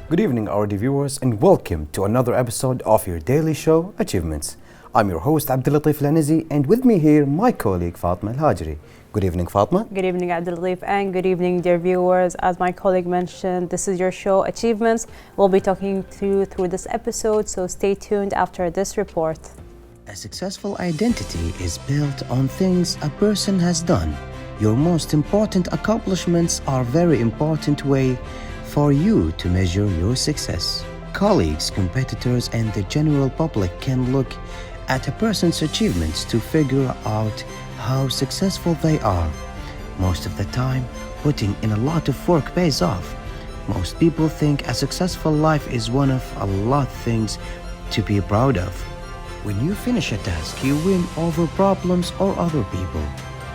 Good evening, our viewers, and welcome to another episode of your daily show, Achievements. I'm your host, Abdulatif Lanizi, and with me here, my colleague, Fatma Al-Hajri. Good evening, Fatma. Good evening, Abdulatif, and good evening, dear viewers. As my colleague mentioned, this is your show, Achievements. We'll be talking to you through this episode, so stay tuned after this report. A successful identity is built on things a person has done. Your most important accomplishments are a very important way for you to measure your success. Colleagues, competitors, and the general public can look at a person's achievements to figure out how successful they are. Most of the time, putting in a lot of work pays off. Most people think a successful life is one of a lot of things to be proud of. When you finish a task, you win over problems or other people.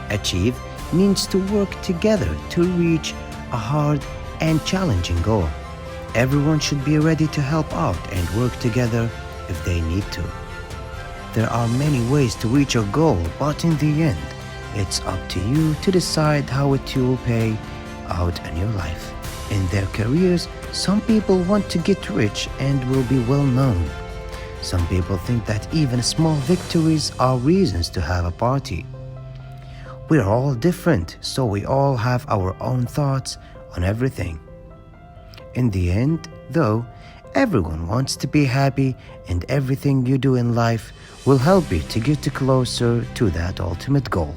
Achieve means to work together to reach a hard and challenging goal. Everyone should be ready to help out and work together if they need to. There are many ways to reach a goal, but in the end, it's up to you to decide how it will pay out in your life. In their careers, some people want to get rich and will be well known. Some people think that even small victories are reasons to have a party. We're all different, so we all have our own thoughts on everything. In the end, though, everyone wants to be happy, and everything you do in life will help you to get closer to that ultimate goal.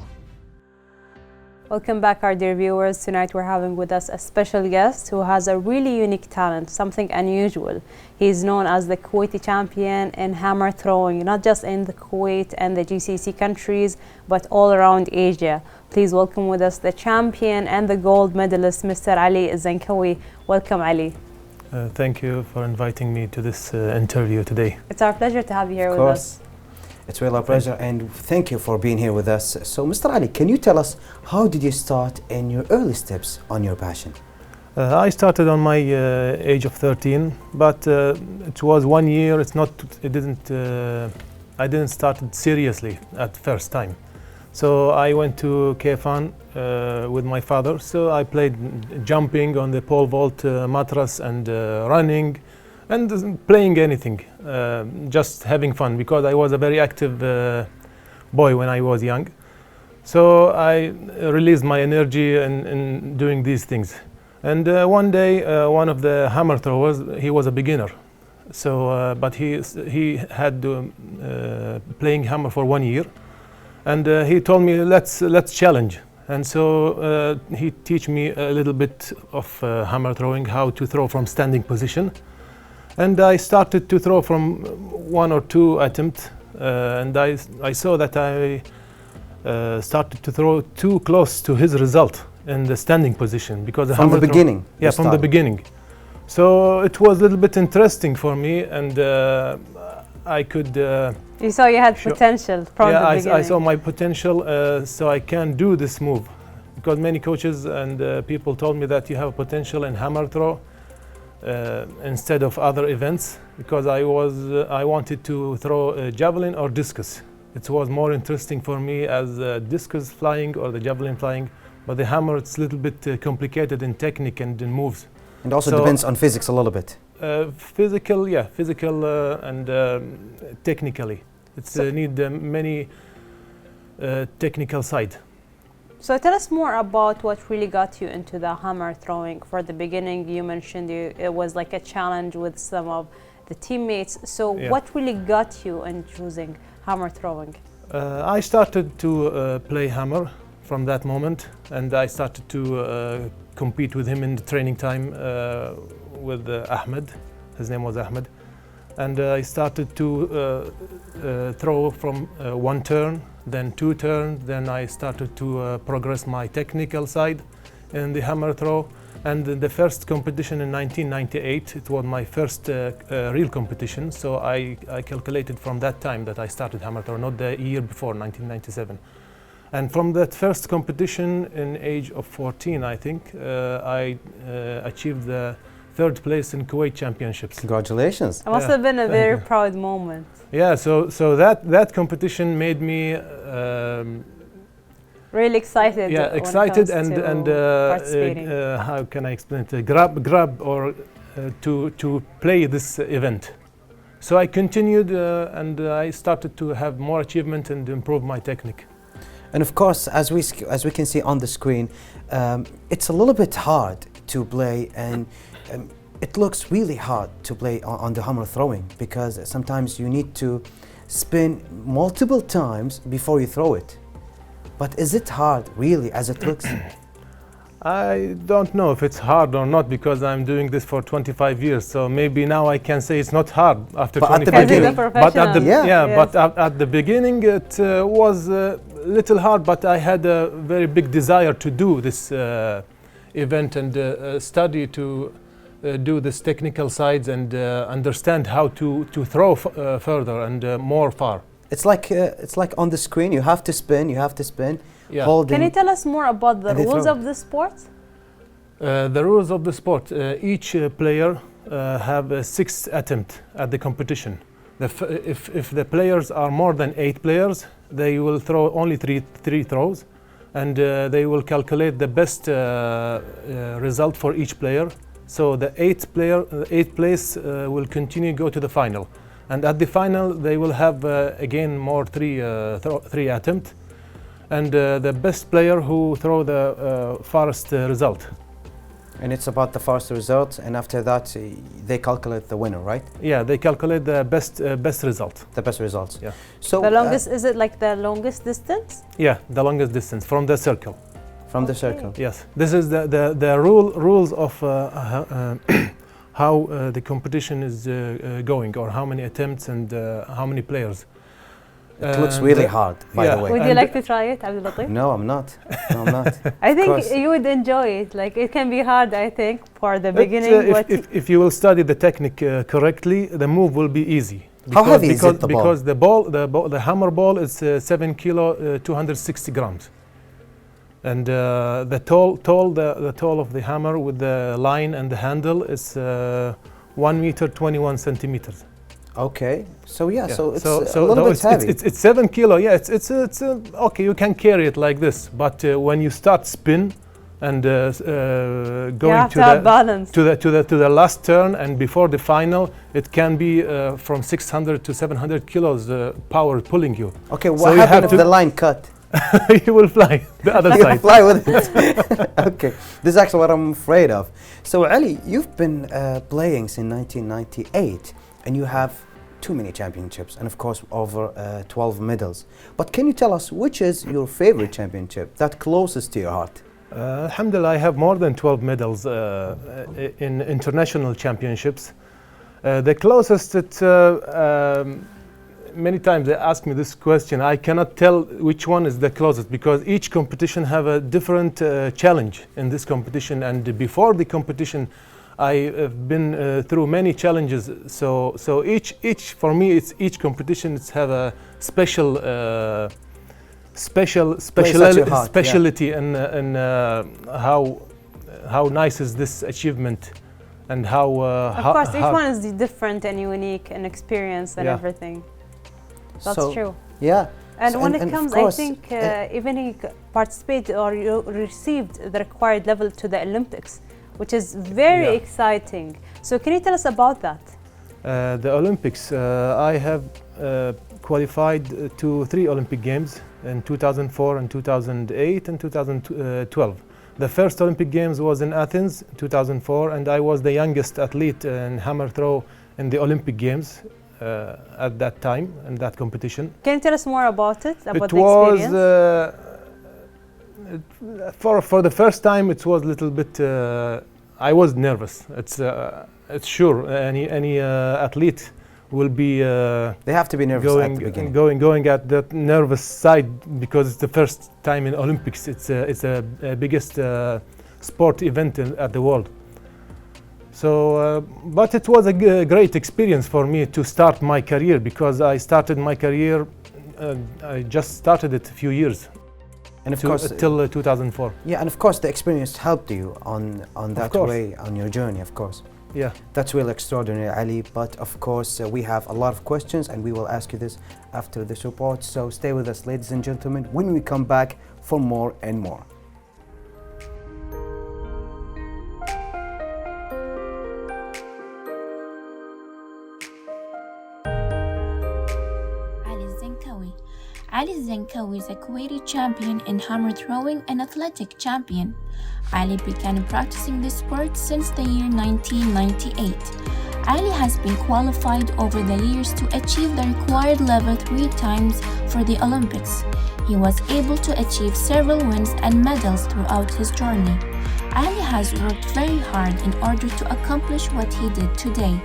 Welcome back, our dear viewers. Tonight we're having with us a special guest who has a really unique talent, something unusual. He's known as the Kuwaiti champion in hammer throwing, not just in the Kuwait and the GCC countries, but all around Asia. Please welcome with us the champion and the gold medalist, Mr. Ali Zankawi. Welcome, Ali. Thank you for inviting me to this interview today. It's our pleasure to have you here Of with course. us. It's really a pleasure, and thank you for being here with us. So, Mr. Ali, can you tell us how did you start in your early steps on your passion? I started on my age of 13, but it was 1 year. I didn't start it seriously at first time. So I went to Kefan with my father. So I played jumping on the pole vault mattress and running and playing anything, just having fun, because I was a very active boy when I was young. So I released my energy in doing these things. And one day, one of the hammer throwers, he was a beginner. So, but he had playing hammer for 1 year. And he told me, let's challenge. And so he teach me a little bit of hammer throwing, how to throw from standing position. And I started to throw from 1 or 2 attempts. And I saw that I started to throw too close to his result in the standing position, because From the beginning? Yeah, from the beginning. So it was a little bit interesting for me, and I could. You saw you had potential from the beginning. I saw my potential, so I can do this move, because many coaches and people told me that you have potential in hammer throw instead of other events, because I wanted to throw javelin or discus. It was more interesting for me as discus flying or the javelin flying, but the hammer, it's a little bit complicated in technique and in moves. And also depends on physics a little bit. Physical and technically. It's need many technical side. So tell us more about what really got you into the hammer throwing. For the beginning, you mentioned it was like a challenge with some of the teammates. So what really got you in choosing hammer throwing? I started to play hammer from that moment, and I started to compete with him in the training time with Ahmed. His name was Ahmed. And I started to throw from 1 turn, then 2 turns. Then I started to progress my technical side in the hammer throw. And the first competition in 1998, it was my first real competition. So I calculated from that time that I started hammer throw, not the year before, 1997. And from that first competition in age of 14, I think, I achieved the 3rd place in Kuwait championships. Congratulations. It must have been a very proud moment. Yeah, so that competition made me really excited. Yeah, excited and how can I explain it? Grab or to play this event. So I continued and I started to have more achievement and improve my technique. And of course, as we can see on the screen, it's a little bit hard to play, and it looks really hard to play on the hammer throwing, because sometimes you need to spin multiple times before you throw it. But is it hard really as it looks? I don't know if it's hard or not, because I'm doing this for 25 years. So maybe now I can say it's not hard after But at the 25 years. beginning- But at the Yeah. but at the beginning it was a little hard. But I had a very big desire to do this event and study to do this technical sides and understand how to throw further and more far. It's like on the screen. You have to spin. You have to spin. Yeah. Holding. Can you tell us more about the And they rules throw. of the sport? The rules of the sport. Each player have 6 attempts at the competition. If the players are more than 8 players, they will throw only three throws, and they will calculate the best result for each player. So the 8th place will continue go to the final, and at the final they will have again more three attempts, and the best player who throw the farthest result. And it's about the first result, and after that they calculate the winner, right? Yeah, they calculate the best result. The best results. Yeah. So The longest, is it like the longest distance? Yeah, the longest distance from the circle. from the Okay. circle. Yes, this is the rules of how the competition is going, or how many attempts and how many players. It looks really hard, by yeah. the way. Would you And- like to try it, Abdul Latif? No, I'm not. No, I'm not. I think course. you would enjoy it. Like, it can be hard, I think, for the But, beginning. but if you will study the technique correctly, the move will be easy. How heavy is it, the ball? Because the hammer ball is 7 kilo, 260 grams, and the tall of the hammer with the line and the handle is 1 meter 21 centimeters. Okay. So yeah, Yeah. so it's So a little though bit heavy. it's 7 kilo. Yeah, it's okay. You can carry it like this, but when you start spin and you going have to to have balance. to the last turn and before the final, it can be from 600 to 700 kilos power pulling you. Okay, so what you have happened if to- the line cut? You will fly the other You side. fly with it. Okay, this is actually what I'm afraid of. So Ali, you've been playing since 1998, and you have too many championships, and of course over 12 medals. But can you tell us which is your favorite championship, that closest to your heart? Alhamdulillah, I have more than 12 medals in international championships. The closest, many times they ask me this question. I cannot tell which one is the closest, because each competition have a different challenge in this competition. And before the competition, I have been through many challenges. So each for me, it's each competition. It's have a special at your heart, specialty and how nice is this achievement, and how Of course, each one is different and unique and experience and Yeah. everything. That's So, true. Yeah. And So- when and it of comes, I course, think even he participated or you received the required level to the Olympics, which is very Yeah. exciting. So can you tell us about that? The Olympics. I have qualified to 3 Olympic Games in 2004 and 2008 and 2012. The first Olympic Games was in Athens, 2004, and I was the youngest athlete in hammer throw in the Olympic Games at that time, in that competition. Can you tell us more about it, about It the was experience? for the first time. It was a little bit. I was nervous. It's sure any athlete will be They have to be nervous at the beginning. going at that nervous side, because it's the first time in Olympics. It's a biggest sport event at the world. So, but it was a great experience for me to start my career, because I started my career. I just started it a few years. And of course, till 2004. yeah, and of course the experience helped you on that course. way, on your journey, of course. Yeah. That's really extraordinary, Ali. But of course, we have a lot of questions, and we will ask you this after this report. So stay with us, ladies and gentlemen, when we come back for more and more. Ali Zenkawi is a Kuwaiti champion in hammer throwing and athletic champion. Ali began practicing this sport since the year 1998. Ali has been qualified over the years to achieve the required level 3 times for the Olympics. He was able to achieve several wins and medals throughout his journey. Ali has worked very hard in order to accomplish what he did today.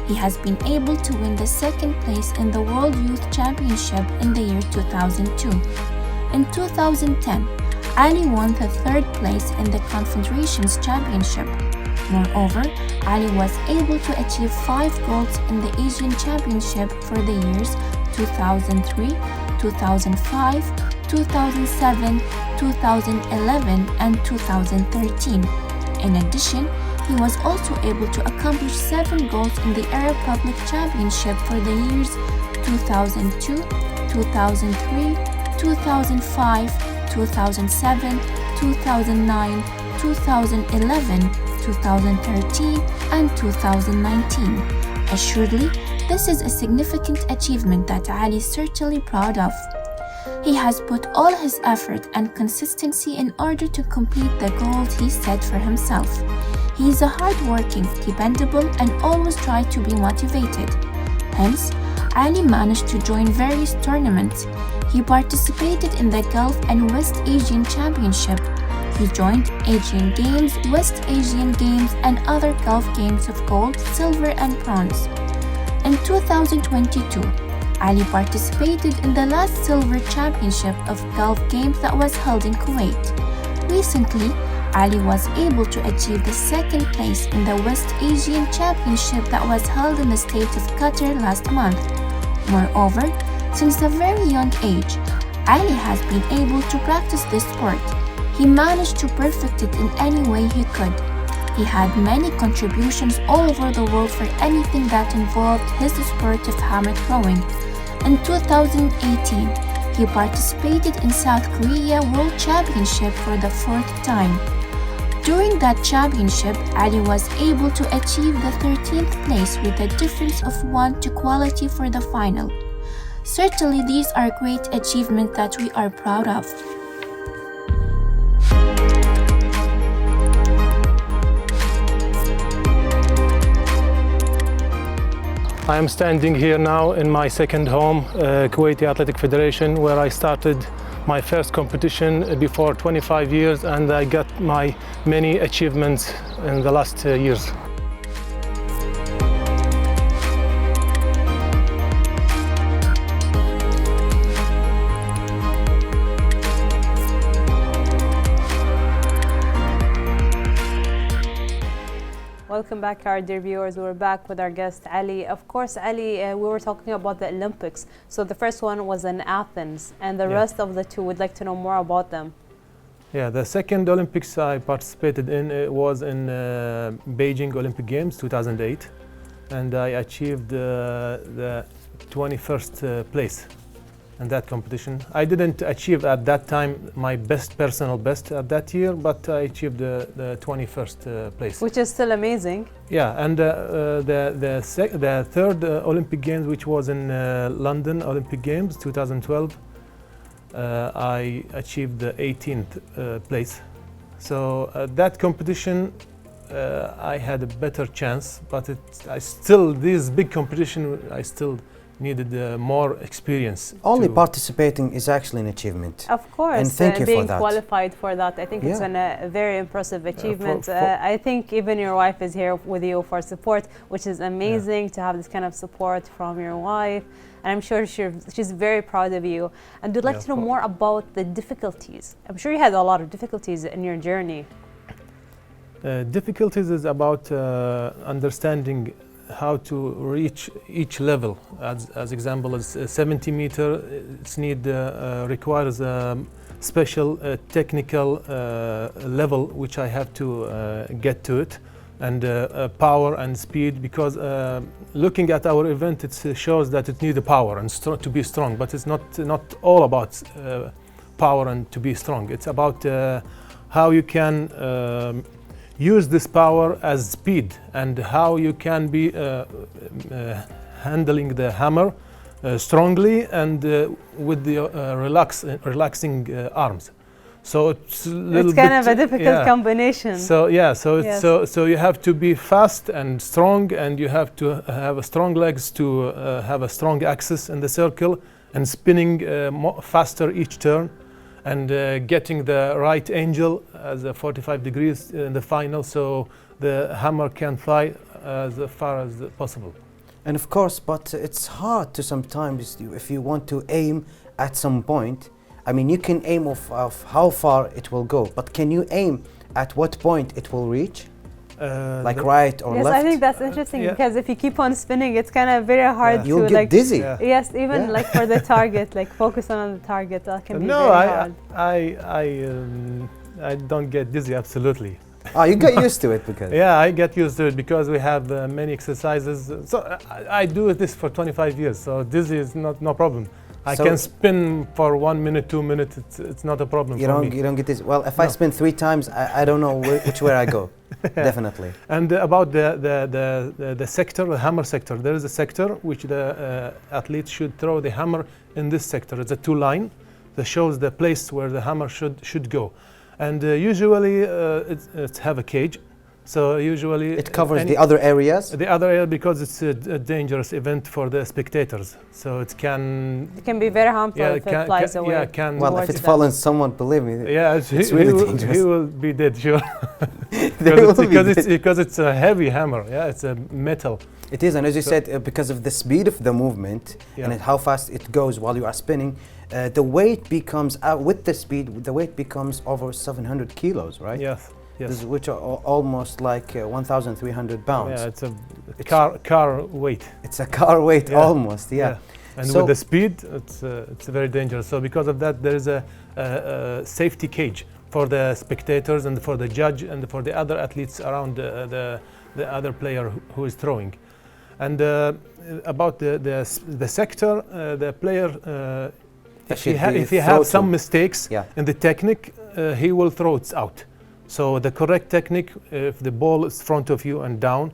He has been able to win the second place in the World Youth Championship in the year 2002. In 2010, Ali won the third place in the Confederations Championship. Moreover, Ali was able to achieve 5 golds in the Asian Championship for the years 2003, 2005, 2007, 2011, and 2013. In addition, he was also able to accomplish 7 golds in the Arab Public Championship for the years 2002, 2003, 2005, 2007, 2009, 2011, 2013, and 2019. Assuredly, this is a significant achievement that Ali is certainly proud of. He has put all his effort and consistency in order to complete the goals he set for himself. He is a hard-working, dependable, and always tries to be motivated. Hence, Ali managed to join various tournaments. He participated in the Gulf and West Asian Championship. He joined Asian Games, West Asian Games, and other Gulf Games of gold, silver, and bronze. In 2022, Ali participated in the last Silver Championship of Gulf Games that was held in Kuwait. Recently, Ali was able to achieve the second place in the West Asian Championship that was held in the state of Qatar last month. Moreover, since a very young age, Ali has been able to practice this sport. He managed to perfect it in any way he could. He had many contributions all over the world for anything that involved his sport of hammer throwing. In 2018, he participated in South Korea World Championship for the 4th time. During that championship, Ali was able to achieve the 13th place with a difference of 1 to quality for the final. Certainly, these are great achievements that we are proud of. I am standing here now in my second home, Kuwaiti Athletic Federation, where I started my first competition before 25 years, and I got my many achievements in the last years. Welcome back, our dear viewers. We're back with our guest Ali. Of course, Ali, we were talking about the Olympics. So the first one was in Athens, and the rest of the two, we'd like to know more about them. Yeah, the second Olympics I participated in was in Beijing Olympic Games 2008, and I achieved the 21st place in that competition. I didn't achieve at that time my personal best at that year, but I achieved the 21st place. Which is still amazing. Yeah, and the third Olympic Games, which was in London Olympic Games 2012, I achieved the 18th place. So that competition, I had a better chance, but these big competition, I still needed more experience. Only participating is actually an achievement. Of course, and thank you being for that. Qualified for that, I think it's a very impressive achievement. I think even your wife is here with you for support, which is amazing to have this kind of support from your wife. And I'm sure she's very proud of you. And would like to know more about the difficulties. I'm sure you had a lot of difficulties in your journey. Difficulties is about understanding how to reach each level. As example, is 70 meter. Requires a special technical level, which I have to get to it, and power and speed. Because looking at our event, it shows that it needs power and to be strong. But it's not all about power and to be strong. It's about how you can use this power as speed, and how you can be handling the hammer strongly and with the relaxing arms. So it's a little It's kind bit, of a difficult combination. So yeah, so it's Yes. so you have to be fast and strong, and you have to have a strong legs to have a strong axis in the circle, and spinning faster each turn, and getting the right angle as a 45 degrees in the final, so the hammer can fly as far as possible. And of course, but it's hard to sometimes, if you want to aim at some point. I mean, you can aim of how far it will go, but can you aim at what point it will reach? Like right or Yes, left? I think that's interesting yeah. because if you keep on spinning, it's kind of very hard to You'll get like. dizzy. Yeah. Yes, even Yeah. like for the target, like focus on the target, that can be No, very hard. I don't get dizzy, absolutely. Oh, you got used to it because. Yeah, I get used to it because we have many exercises. So I do this for 25 years, so dizzy is no problem. I So- can spin for 1 minute, 2 minutes. It's not a problem You for don't, me. you don't get this. Well, if I No. spin 3 times, I don't know which way I go. Definitely. And about the sector, the hammer sector, there is a sector which the athlete should throw the hammer in this sector. It's a 2-line that shows the place where the hammer should go. And usually it's have a cage. So usually It covers the other areas. the other area because it's a dangerous event for the spectators. So it can It can be very harmful if it flies away. yeah, can Well, if towards it them. falls on someone, believe me. yeah, It's really dangerous. he will be dead, sure. They will be dead. because it's a heavy hammer. Yeah, it's a metal. It is, and as you said, because of the speed of the movement Yeah. and how fast it goes while you are spinning, the weight becomes, with the speed, the weight becomes over 700 kilos, right? Yes, yes. Which are almost like 1,300 pounds. Yeah, it's a It's- car weight. It's a car weight Yeah. almost, yeah. And So- with the speed, it's very dangerous. So because of that, there is a safety cage for the spectators and for the judge and for the other athletes around the other player who is throwing. And about the sector, the player, if he has some mistakes Yeah. in the technique, he will throw it out. So the correct technique, if the ball is front of you and down,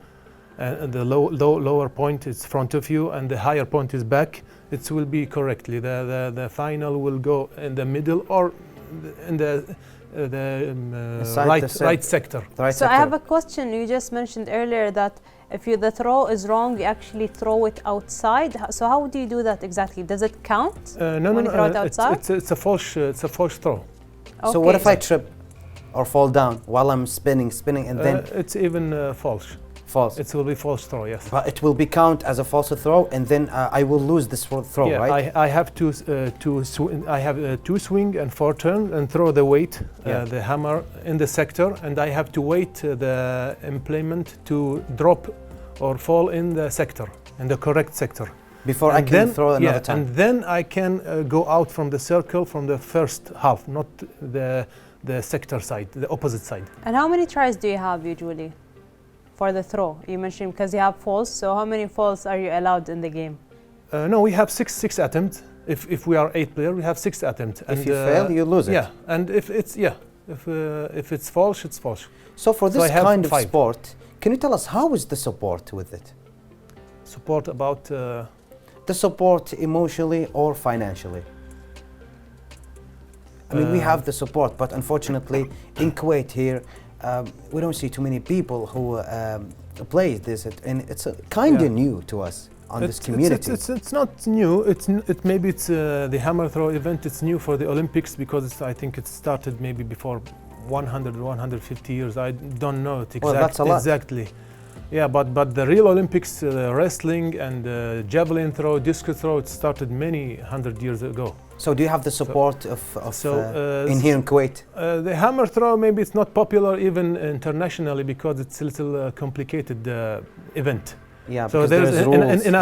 and the lower point is front of you and the higher point is back, it will be correctly. The final will go in the middle or in the Inside the right sector. The right So I sector. have a question. You just mentioned earlier that if the throw is wrong, you actually throw it outside. So how do you do that exactly? Does it count? No, When you throw it it's, outside? it's a false throw. So what Okay. if I trip or fall down while I'm spinning, and then It's even false. false? It will be false throw, yes. But it will be count as a false throw, and then I will lose this throw, Yeah, right? I have two swing and 4 turn and throw the weight, Yeah. the hammer in the sector, and I have to wait the implement to drop or fall in the sector, in the correct sector. Before I And can then, throw another yeah, time. and then I can go out from the circle from the first half, not the sector side, the opposite side. And how many tries do you have usually for the throw? You mentioned because you have falls. So how many falls are you allowed in the game? No, we have six attempts. If we are 8 players, we have 6 attempts. If you fail, you lose it. Yeah, and if it's false, it's false. So for So this I have kind of 5. sport, can you tell us how is the support with it? Support about The support emotionally or financially? I mean, we have the support, but unfortunately, in Kuwait here, we don't see too many people who play this, and it's kind of Yeah. new to us on this community. It's not new. Maybe it's the hammer throw event. It's new for the Olympics because I think it started maybe before 100 or 150 years. I don't know it Well, that's a lot. exactly. Yeah, but the real Olympics, wrestling and javelin throw, discus throw, it started many 100 years ago. So do you have the support of in here in Kuwait? The hammer throw, maybe it's not popular even internationally because it's a little complicated event. Yeah, So because there's there's rules. in yeah.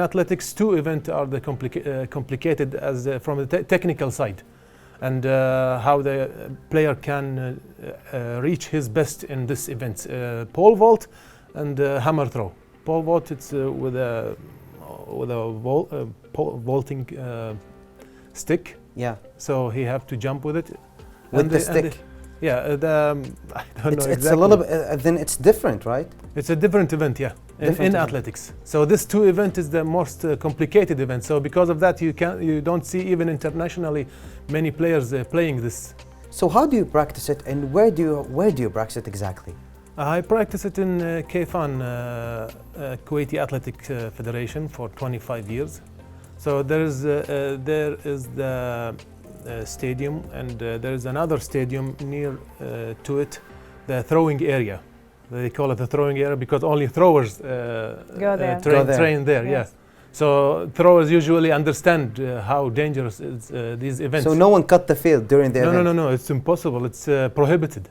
athletics, 2 events are the complicated as from the technical side, and how the player can reach his best in this event. Pole vault and hammer throw. Pole vault, it's with a vaulting stick. Yeah, So he have to jump with it. with And the and stick. Yeah, I don't know It's exactly. a little bit, then it's different, right? It's a different event, yeah, Different in event. athletics. So this two event is the most complicated event. So because of that, you don't see even internationally many players playing this. So how do you practice it, and where do you practice it exactly? I practice it in Kayfan, Kuwaiti Athletic Federation for 25 years. So there is the stadium, and there is another stadium near to it, the throwing area. They call it the throwing area because only throwers Go there. train there. Yes. Yes. So throwers usually understand how dangerous is, these events. So no one cut the field during the event? No. It's impossible. It's prohibited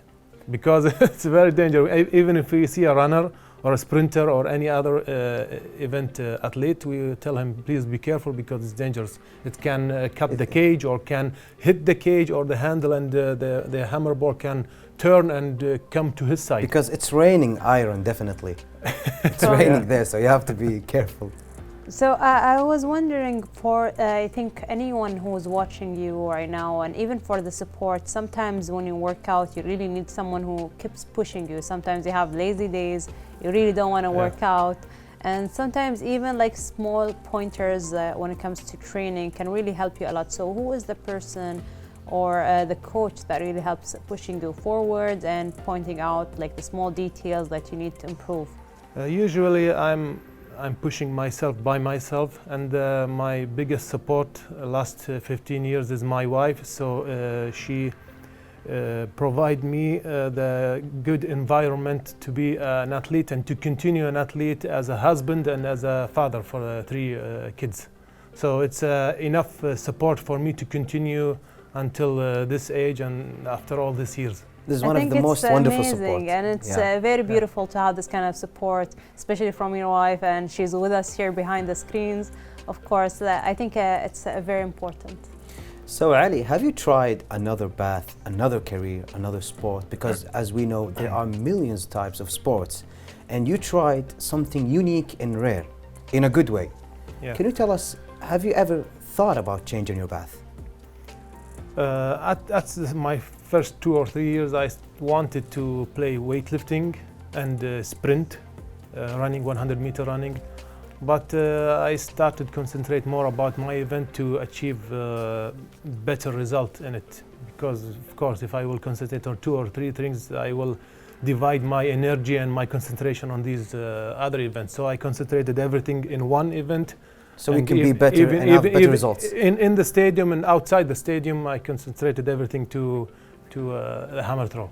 because it's very dangerous. Even if we see a runner or a sprinter or any other event athlete, we tell him, please be careful because it's dangerous. It can cut the cage or can hit the cage or the handle, and the hammer ball can turn and come to his side. Because it's raining iron, definitely. It's raining there, so you have to be careful. So I was wondering for I think anyone who's watching you right now, and even for the support, sometimes when you work out you really need someone who keeps pushing you. Sometimes you have lazy days, you really don't want to work out, and sometimes even like small pointers when it comes to training can really help you a lot. So who is the person or the coach that really helps pushing you forward and pointing out like the small details that you need to improve? Usually I'm pushing myself by myself, and my biggest support last 15 years is my wife. So she provide me the good environment to be an athlete and to continue an athlete as a husband and as a father for 3 kids. So it's enough support for me to continue until this age and after all these years. This is one of the most wonderful support. And it's very beautiful to have this kind of support, especially from your wife, and she's with us here behind the screens. Of course, I think it's very important. So Ali, have you tried another path, another career, another sport? Because as we know, there are millions of types of sports, and you tried something unique and rare, in a good way. Yeah. Can you tell us, have you ever thought about changing your path? At my first 2 or 3 years, I wanted to play weightlifting and sprint, running 100-meter running. But I started to concentrate more about my event to achieve better result in it. Because of course, if I will concentrate on 2 or 3 things, I will divide my energy and my concentration on these other events. So I concentrated everything in one event. So we can be better and have better results. In the stadium and outside the stadium, I concentrated everything to the hammer throw.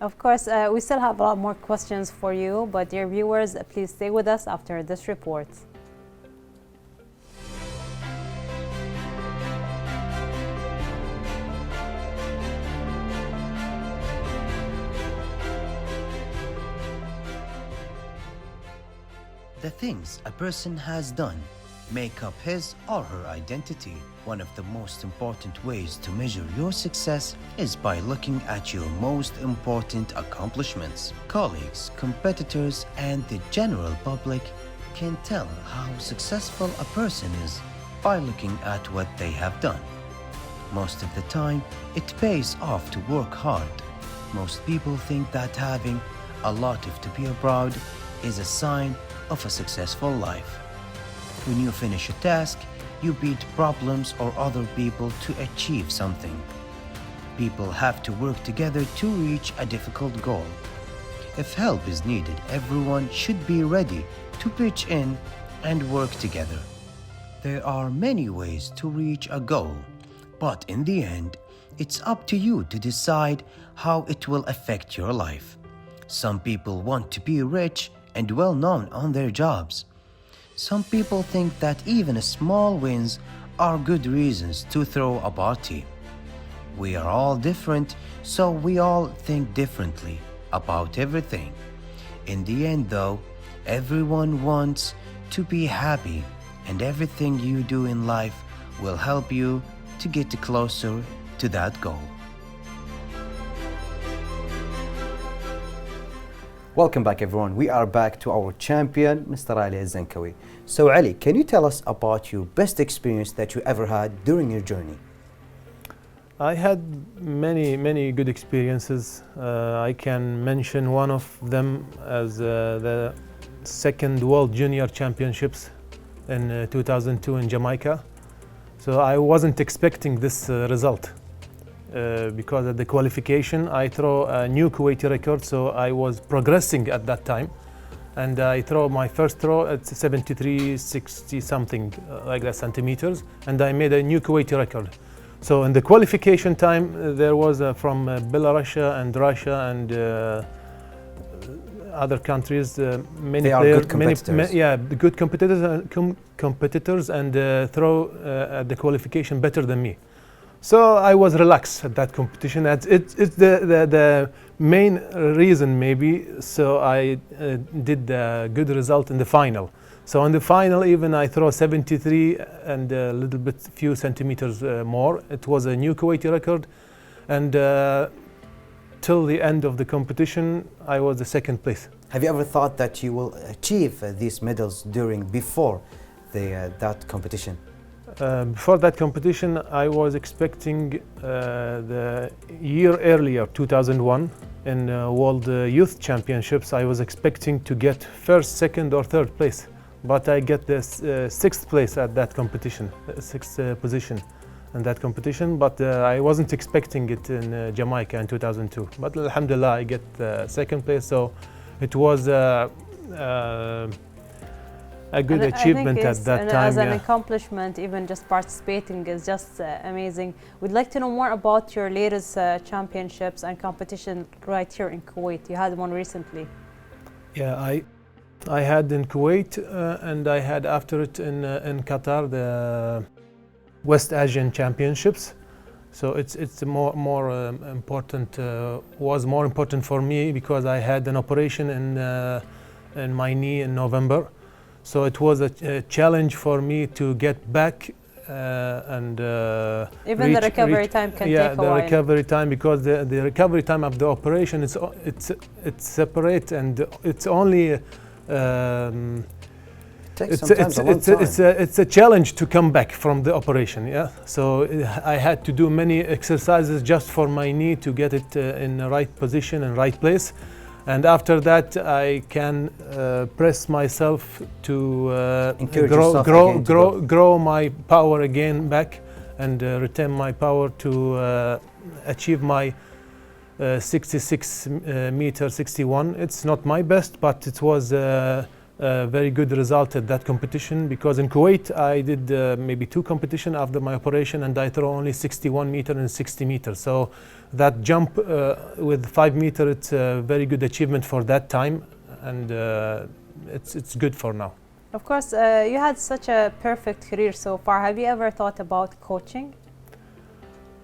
Of course, we still have a lot more questions for you, but dear viewers, please stay with us after this report. The things a person has done make up his or her identity. One of the most important ways to measure your success is by looking at your most important accomplishments. Colleagues, competitors, and the general public can tell how successful a person is by looking at what they have done. Most of the time, it pays off to work hard. Most people think that having a lot to be proud is a sign of a successful life. When you finish a task, you beat problems or other people to achieve something. People have to work together to reach a difficult goal. If help is needed, everyone should be ready to pitch in and work together. There are many ways to reach a goal, but in the end, it's up to you to decide how it will affect your life. Some people want to be rich and well known on their jobs. Some people think that even small wins are good reasons to throw a party. We are all different, so we all think differently about everything. In the end, though, everyone wants to be happy, and everything you do in life will help you to get closer to that goal. Welcome back, everyone. We are back to our champion, Mr. Ali Al-Zankawi. So Ali, can you tell us about your best experience that you ever had during your journey? I had many good experiences. I can mention one of them as the second World Junior Championships in 2002 in Jamaica. So I wasn't expecting this result because at the qualification I throw a new Kuwaiti record, so I was progressing at that time. And I throw my first throw at 73-60 something like that centimeters, and I made a new Kuwaiti record. So in the qualification time, there was from Belarus and Russia and other countries, many They are players, good competitors. good competitors, and throw at the qualification better than me. So I was relaxed at that competition. It's the main reason maybe. So I did a good result in the final. So in the final, even I throw 73 and a little bit few centimeters more. It was a new Kuwaiti record, and till the end of the competition, I was the second place. Have you ever thought that you will achieve these medals before that competition? Before that competition, I was expecting the year earlier, 2001, in World Youth Championships. I was expecting to get first, second, or third place, but I get the sixth place at that competition, sixth position in that competition. But I wasn't expecting it in Jamaica in 2002. But alhamdulillah, I get second place. So it was a good achievement at that time. As an accomplishment, even just participating is just amazing. We'd like to know more about your latest championships and competition right here in Kuwait. You had one recently. Yeah, I had in Kuwait and I had after it in Qatar the West Asian Championships. So it's more important. Was more important for me because I had an operation in my knee in November. So it was a challenge for me to get back and even the recovery time can take a while. Yeah, the recovery time, because the recovery time of the operation it's separate, and it's only it's a challenge to come back from the operation. Yeah, so I had to do many exercises just for my knee to get it in the right position and right place. And after that, I can press myself to grow my power again back, and retain my power to achieve my 66 meter 61. It's not my best, but it was a very good result at that competition, because in Kuwait I did maybe 2 competitions after my operation, and I throw only 61 meter and 60 meters. So that jump with 5 meter, it's a very good achievement for that time, and it's good for now. Of course, you had such a perfect career so far. Have you ever thought about coaching?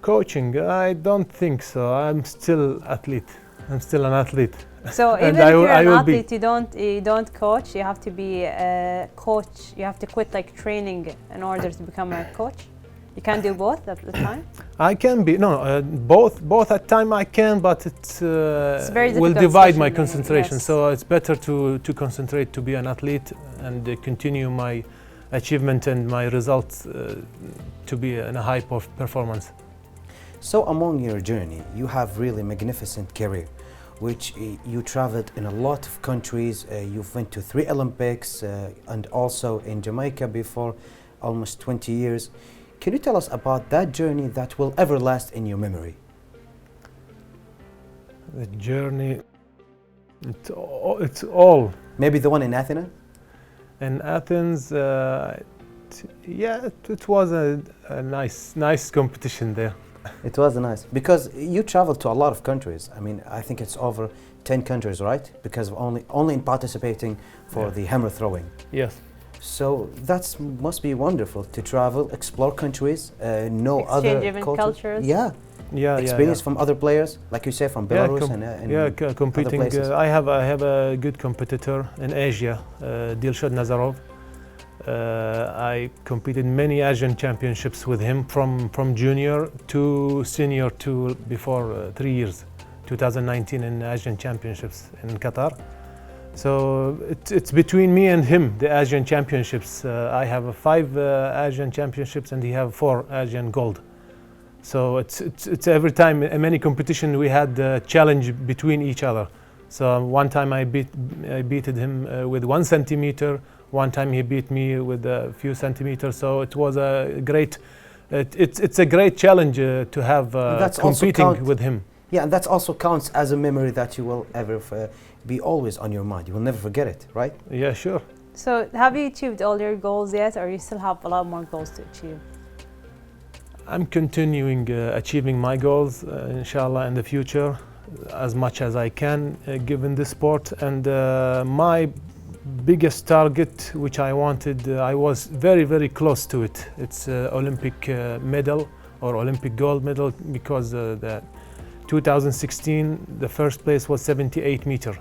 Coaching? I don't think so. I'm still athlete. I'm still an athlete. So even if you're an athlete, you don't coach. You have to be a coach. You have to quit like training in order to become a coach. You can't do both at the time. I can be both at time I can, but it's very will divide my maybe. concentration. Yes. So it's better to concentrate to be an athlete and continue my achievement and my results to be in a high performance. So among your journey, you have really magnificent career, which you traveled in a lot of countries. You've went to 3 Olympics and also in Jamaica before almost 20 years. Can you tell us about that journey that will ever last in your memory? The journey, it's all. Maybe the one in Athens? In Athens, yeah, it was a nice competition there. It was nice, because you traveled to a lot of countries. I mean, I think it's over 10 countries, right? Because of only in participating for the hammer throwing. Yes. So that must be wonderful to travel, explore countries, know exchange other even cultures. Yeah. Experience from other players, like you say, from Belarus and competing. Other places. I have a good competitor in Asia, Dilshad Nazarov. I competed many Asian championships with him, from junior to senior to before 3 years, 2019 in Asian championships in Qatar. So it's between me and him, the Asian championships. I have 5 Asian championships and he have 4 Asian gold. So it's every time in many competition we had a challenge between each other. So one time I beated him with 1 centimeter. One time he beat me with a few centimeters. So it was a great. It's a great challenge to have competing with him. Yeah, and that also counts as a memory that you will ever be always on your mind. You will never forget it, right? Yeah, sure. So have you achieved all your goals yet, or you still have a lot more goals to achieve? I'm continuing achieving my goals, inshallah, in the future, as much as I can, given the sport. And my biggest target, which I wanted, I was very, very close to it. It's Olympic medal or Olympic gold medal, because the 2016, the first place was 78 meter,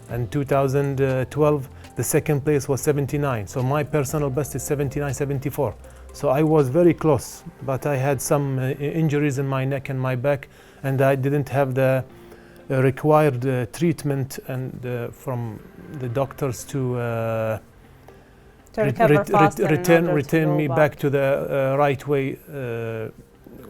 and 2012, the second place was 79. So my personal best is 79.74. So I was very close, but I had some injuries in my neck and my back, and I didn't have the required treatment and from the doctors to return me back to the right way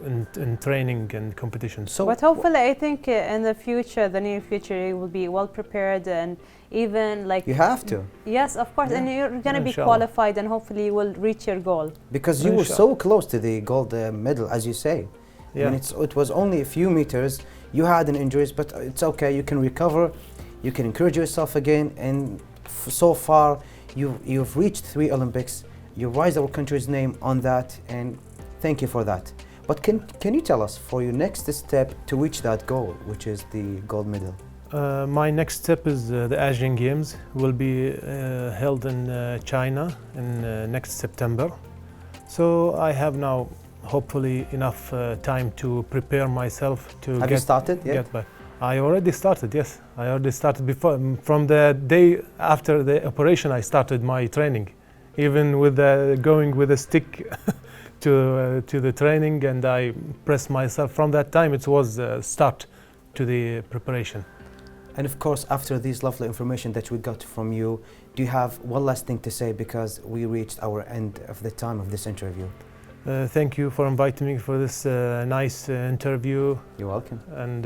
in training and competition. So, but hopefully, I think in the future, the near future, you will be well prepared, and even like you have to. Yes, of course, and you're going to be qualified, and hopefully, you will reach your goal. Because you were so close to the gold medal, as you say. Yeah. I mean, it was only a few meters. You had an injury, but it's okay. You can recover. You can encourage yourself again, and so far, you've reached 3 Olympics. You raised our country's name on that, and thank you for that. But can you tell us for your next step to reach that goal, which is the gold medal? My next step is the Asian Games will be held in China in next September. So I have now hopefully enough time to prepare myself to Have you started yet? Get back. I already started, yes. I already started before. From the day after the operation, I started my training, even with going with a stick to the training, and I pressed myself. From that time, it was a start to the preparation. And of course, after this lovely information that we got from you, do you have one last thing to say, because we reached our end of the time of this interview? Thank you for inviting me for this nice interview. You're welcome. And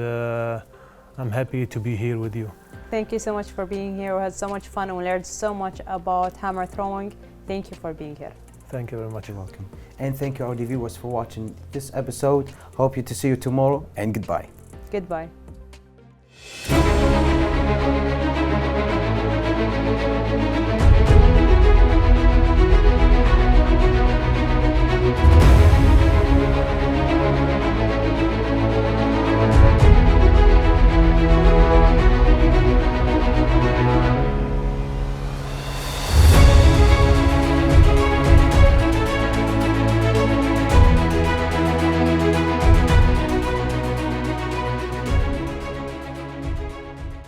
I'm happy to be here with you. Thank you so much for being here. We had so much fun and we learned so much about hammer throwing. Thank you for being here. Thank you very much. You're welcome. And thank you, our viewers, for watching this episode. Hope to see you tomorrow, and goodbye. Goodbye.